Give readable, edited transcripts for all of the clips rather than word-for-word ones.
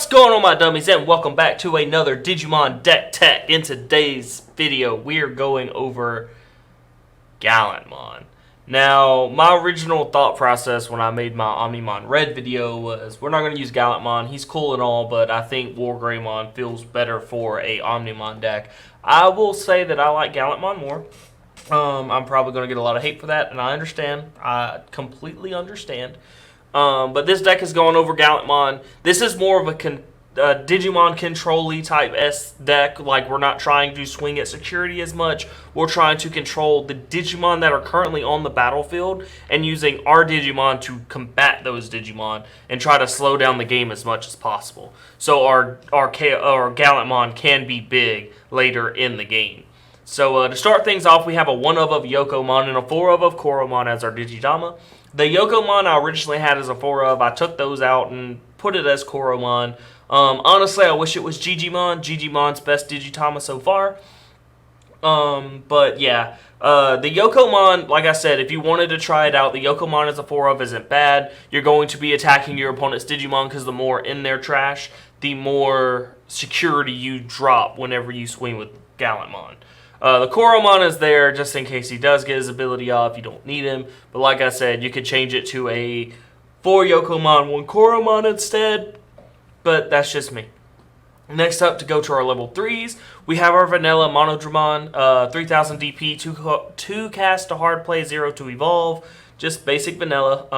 What's going on, my dummies, and welcome back to another Digimon Deck Tech. In today's video, we're going over Gallantmon. Now, my original thought process when I made my Omnimon Red video was, we're not going to use Gallantmon. He's cool and all, but I think Greymon feels better for a Omnimon deck. I will say that I like Gallantmon more. I'm probably going to get a lot of hate for that, and I understand. I completely understand. But this deck is going over Gallantmon. This is more of a Digimon control-y type S deck. Like, we're not trying to swing at security as much. We're trying to control the Digimon that are currently on the battlefield and using our Digimon to combat those Digimon and try to slow down the game as much as possible. So our Gallantmon can be big later in the game. So to start things off, we have a 1-of Yokomon and a 4-of Koromon as our Digidama. The Yokomon I originally had as a 4-of. I took those out and put it as Koromon. Honestly, I wish it was Digimon. Digimon's best Digitama so far. But yeah, the Yokomon, like I said, if you wanted to try it out, the Yokomon as a 4-of isn't bad. You're going to be attacking your opponent's Digimon because the more in their trash, the more security you drop whenever you swing with Gallantmon. The Koromon is there just in case he does get his ability off. You don't need him. But like I said, you could change it to a 4 Yokomon, 1 Koromon instead. But that's just me. Next up, to go to our level 3s, we have our vanilla Monodramon, 3000 DP, 2 cast to hard play, 0 to evolve. Just basic vanilla.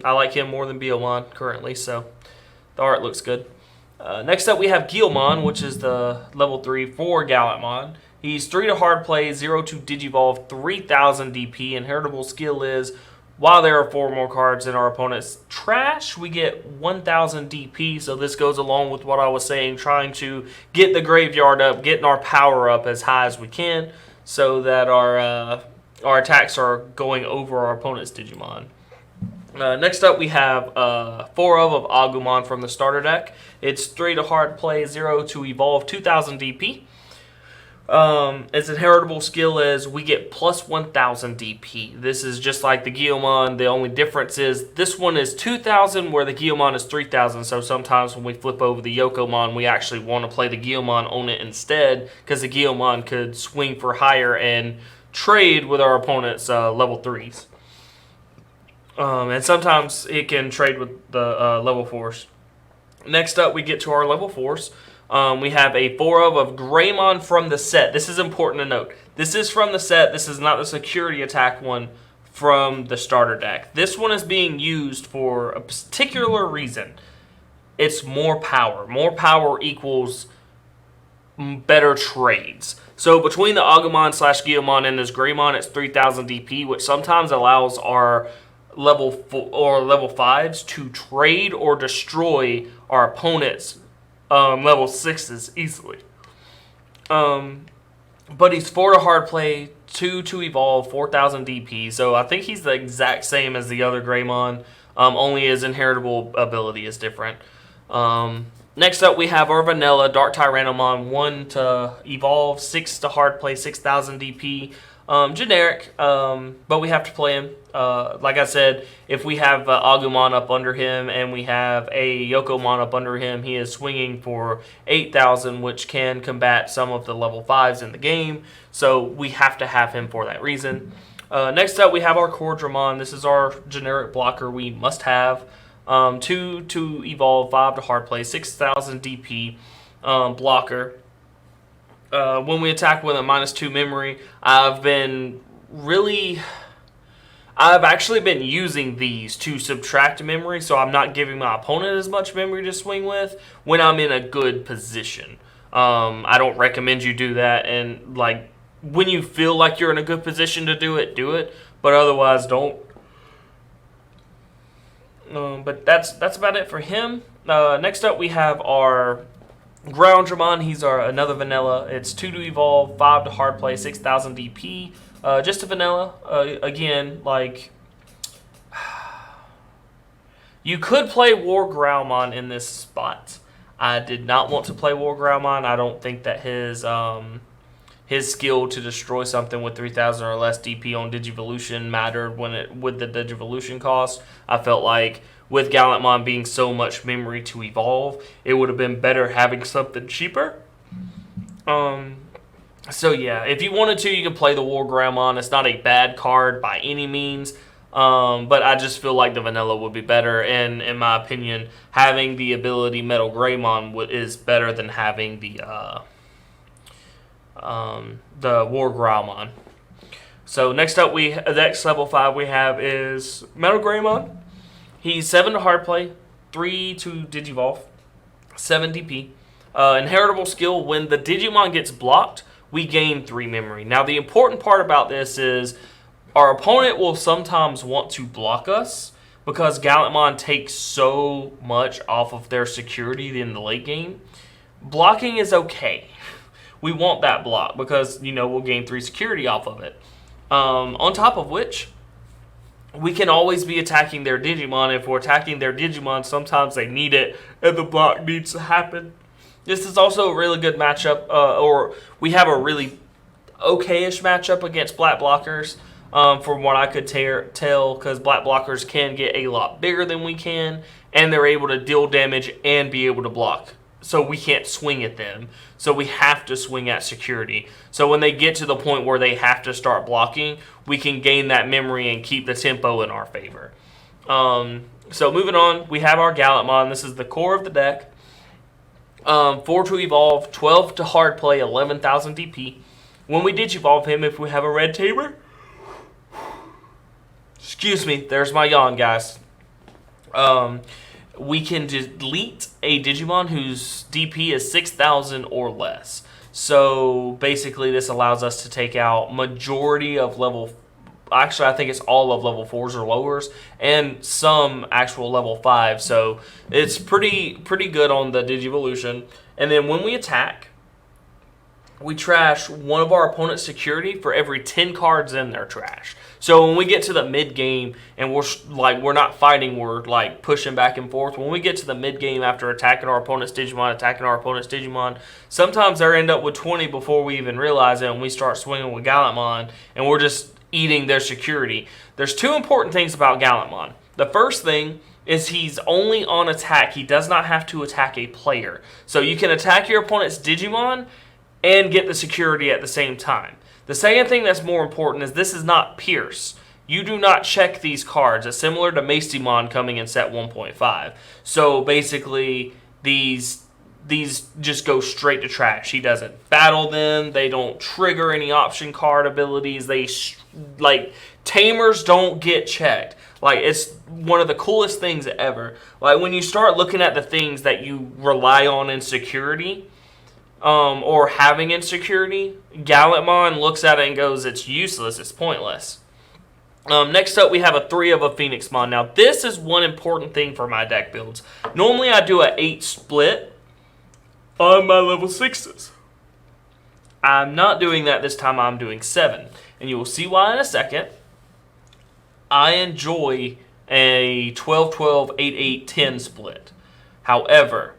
I like him more than Beomon currently, so the art looks good. Next up, we have Guilmon, which is the level 3 for Gallantmon. He's 3 to hard play, 0 to digivolve, 3000 DP. Inheritable skill is, while there are 4 more cards in our opponent's trash, we get 1000 DP. So this goes along with what I was saying, trying to get the graveyard up, getting our power up as high as we can, so that our attacks are going over our opponent's Digimon. Next up, we have 4-of Agumon from the starter deck. It's 3 to hard play, 0 to evolve, 2000 DP. Its inheritable skill is we get plus 1000 DP. This is just like the Guilmon. The only difference is this one is 2000 where the Guilmon is 3000. So sometimes when we flip over the Yokomon, we actually want to play the Guilmon on it instead, because the Guilmon could swing for higher and trade with our opponent's level 3s. And sometimes it can trade with the level 4s. Next up, we get to our level 4s. We have a 4-of Greymon from the set. This is important to note. This is from the set. This is not the security attack one from the starter deck. This one is being used for a particular reason. It's more power. More power equals better trades. So between the Agumon / Guilmon and this Greymon, it's 3000 DP, which sometimes allows our level 4 or level 5s to trade or destroy our opponent's level 6s easily. But he's 4 to hard play, 2 to evolve, 4000 DP. So I think he's the exact same as the other Greymon. Only his inheritable ability is different. Next up, we have our vanilla DarkTyrannomon, 1 to evolve, 6 to hard play, 6000 DP. Generic, but we have to play him. Like I said, if we have Agumon up under him and we have a Yokomon up under him, he is swinging for 8000, which can combat some of the level 5s in the game. So we have to have him for that reason. Next up, we have our Coredramon. This is our generic blocker we must have. 2 to evolve, 5 to hard play, 6000 DP blocker. When we attack with a -2 memory, I've actually been using these to subtract memory, so I'm not giving my opponent as much memory to swing with when I'm in a good position. I don't recommend you do that, and like when you feel like you're in a good position to do it, but otherwise don't. But that's about it for him. Next up, we have our Groundramon. He's another vanilla. It's 2 to evolve, 5 to hard play, 6000 DP. Just a vanilla. Again, like, you could play Groundramon in this spot. I did not want to play Groundramon. I don't think that his his skill to destroy something with 3,000 or less DP on Digivolution mattered with the Digivolution cost. I felt like with Gallantmon being so much memory to evolve, it would have been better having something cheaper. So yeah, if you wanted to, you could play the Wargramon. It's not a bad card by any means, but I just feel like the vanilla would be better. And in my opinion, having the ability Metal Greymon is better than having the Wargramon. So next up, next level 5 we have is Metal Greymon. He's 7 to hard play, 3 to Digivolve, 7 DP. Inheritable skill, when the Digimon gets blocked, we gain 3 memory. Now, the important part about this is our opponent will sometimes want to block us because Gallantmon takes so much off of their security in the late game. Blocking is okay. We want that block because, we'll gain 3 security off of it. On top of which, we can always be attacking their Digimon. If we're attacking their Digimon, sometimes they need it and the block needs to happen. This is also a really good matchup, or we have a really okay-ish matchup against black blockers, from what I could tell, because black blockers can get a lot bigger than we can, and they're able to deal damage and be able to block. So we can't swing at them. So we have to swing at security. So when they get to the point where they have to start blocking, we can gain that memory and keep the tempo in our favor. So moving on, we have our Gallantmon. This is the core of the deck. 4 to evolve, 12 to hard play, 11,000 DP. When we Digivolve him, if we have a red tamer, excuse me, there's my yawn, guys. We can delete a Digimon whose DP is 6,000 or less. So basically, this allows us to take out majority of level. Actually, I think it's all of level 4s or lowers, and some actual level 5. So it's pretty good on the Digivolution. And then when we attack, we trash one of our opponent's security for every 10 cards in their trash. So when we get to the mid game and we're not fighting, we're like pushing back and forth. When we get to the mid game after attacking our opponent's Digimon, sometimes they end up with 20 before we even realize it, and we start swinging with Gallantmon, and we're just eating their security. There's 2 important things about Gallantmon. The first thing is he's only on attack. He does not have to attack a player. So you can attack your opponent's Digimon and get the security at the same time. The second thing that's more important is this is not Pierce. You do not check these cards. It's similar to Macemon coming in set 1.5. So basically, these just go straight to trash. He doesn't battle them. They don't trigger any option card abilities. Tamers don't get checked. It's one of the coolest things ever. When you start looking at the things that you rely on in security, or having insecurity, Gallantmon looks at it and goes, it's useless, it's pointless. Next up, we have a 3 of a Phoenixmon. Now, this is one important thing for my deck builds. Normally, I do an 8 split on my level 6s. I'm not doing that this time, I'm doing 7. And you will see why in a second. I enjoy a 12-12, 8-8, 10 split. However,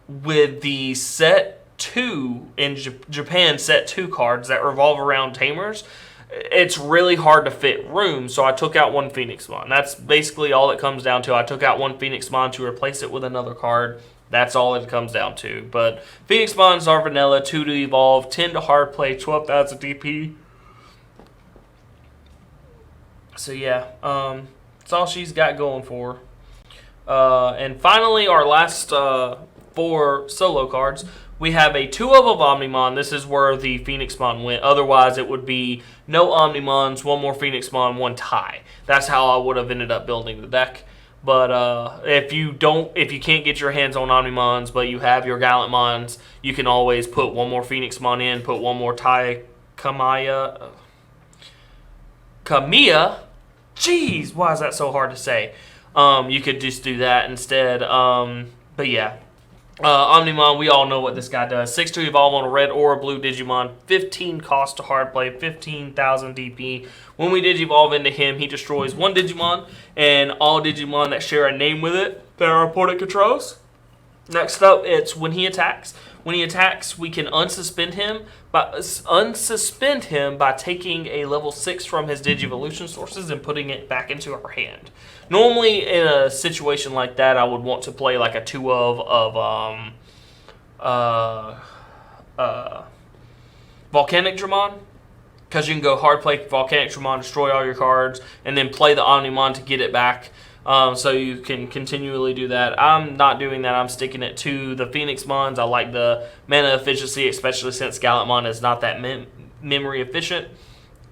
with the set 2 in Japan, set 2 cards that revolve around tamers, it's really hard to fit room, so I took out one Phoenixmon. That's basically all it comes down to. I took out one Phoenixmon to replace it with another card. That's all it comes down to. But Phoenixmons are vanilla, 2 to evolve, 10 to hard play, 12,000 DP. So yeah, that's all she's got going for her. And finally, our last 4 solo cards. We have a 2 of Omnimon. This is where the Phoenixmon went. Otherwise, it would be no Omnimons, 1 more Phoenixmon, 1 Tai. That's how I would have ended up building the deck. But if you can't get your hands on Omnimons, but you have your Gallantmons, you can always put 1 more Phoenixmon in, put 1 more Tai Kamiya. Jeez, why is that so hard to say? You could just do that instead. But yeah. Omnimon, we all know what this guy does. 6 to evolve on a red or a blue Digimon. 15 cost to hard play. 15,000 DP. When we Digivolve into him, he destroys 1 Digimon and all Digimon that share a name with it that our opponent controls. Next up, it's when he attacks. When he attacks, we can unsuspend him by taking a level 6 from his Digivolution sources and putting it back into our hand. Normally, in a situation like that, I would want to play like a 2 of Volcanic Dramon, because you can go hard play Volcanic Dramon, destroy all your cards, and then play the Omnimon to get it back. So you can continually do that. I'm not doing that. I'm sticking it to the Phoenixmons. I like the mana efficiency, especially since Gallantmon is not that memory efficient.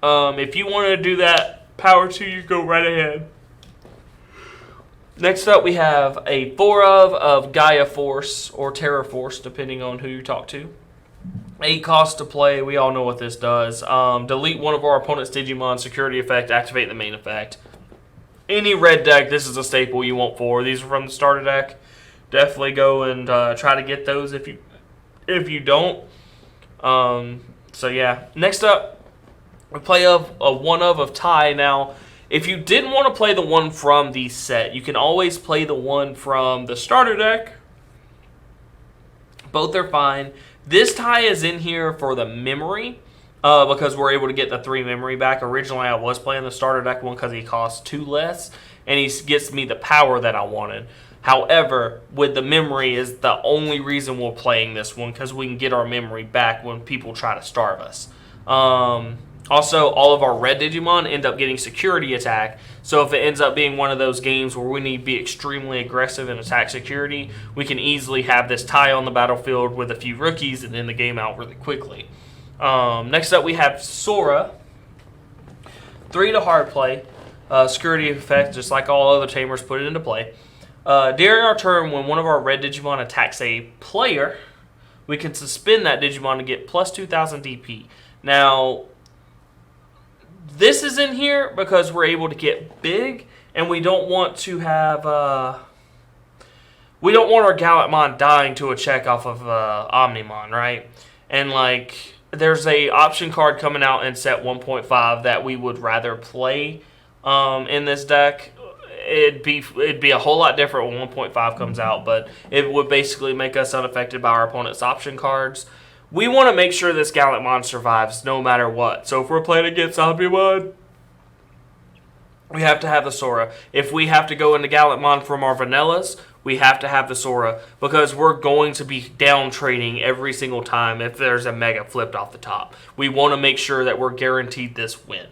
If you want to do that, power to you, go right ahead. Next up, we have a 4 of Gaia Force or Terra Force, depending on who you talk to. 8 cost to play. We all know what this does. Delete one of our opponent's Digimon, security effect, activate the main effect. Any red deck, this is a staple you want 4. These are from the starter deck. Definitely go and try to get those if you don't. So yeah. Next up, we play a 1 of Tai. Now, if you didn't want to play the one from the set, you can always play the one from the starter deck. Both are fine. This Tai is in here for the memory. Because we're able to get the 3 memory back. Originally, I was playing the starter deck one because he costs 2 less, and he gets me the power that I wanted. However, with the memory is the only reason we're playing this one, because we can get our memory back when people try to starve us. Also, all of our red Digimon end up getting security attack, so if it ends up being one of those games where we need to be extremely aggressive and attack security, we can easily have this Tai on the battlefield with a few rookies and end the game out really quickly. Next up, we have Sora. 3 to hard play. Security effect, just like all other tamers, put it into play. During our turn, when one of our red Digimon attacks a player, we can suspend that Digimon to get plus 2,000 DP. Now, this is in here because we're able to get big, and we don't want to have... we don't want our Gallantmon dying to a check off of Omnimon, right? And like... There's a option card coming out in set 1.5 that we would rather play in this deck. It'd be a whole lot different when 1.5 comes out, but it would basically make us unaffected by our opponent's option cards. We want to make sure this Gallantmon survives no matter what. So if we're playing against Omnimon, we have to have the Sora. If we have to go into Gallantmon from our vanillas, we have to have the Sora, because we're going to be down trading every single time if there's a mega flipped off the top. We want to make sure that we're guaranteed this win.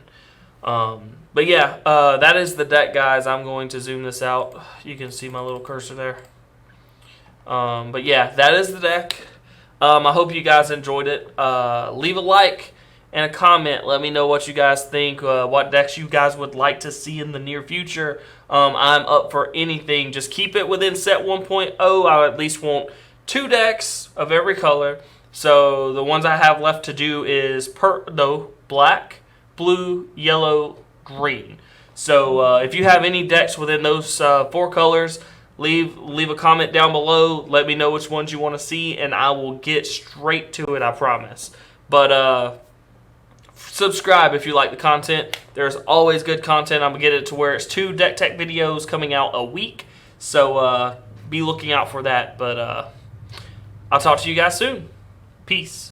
But yeah, that is the deck, guys. I'm going to zoom this out. You can see my little cursor there. But yeah, that is the deck. I hope you guys enjoyed it. Leave a like and a comment. Let me know what you guys think, what decks you guys would like to see in the near future. I'm up for anything. Just keep it within set 1.0. I at least want 2 decks of every color. So the ones I have left to do is black, blue, yellow, green. So if you have any decks within those 4 colors, leave a comment down below. Let me know which ones you want to see, and I will get straight to it, I promise. But subscribe if you like the content. There's always good content. I'm going to get it to where it's 2 deck tech videos coming out a week. So be looking out for that. But I'll talk to you guys soon. Peace.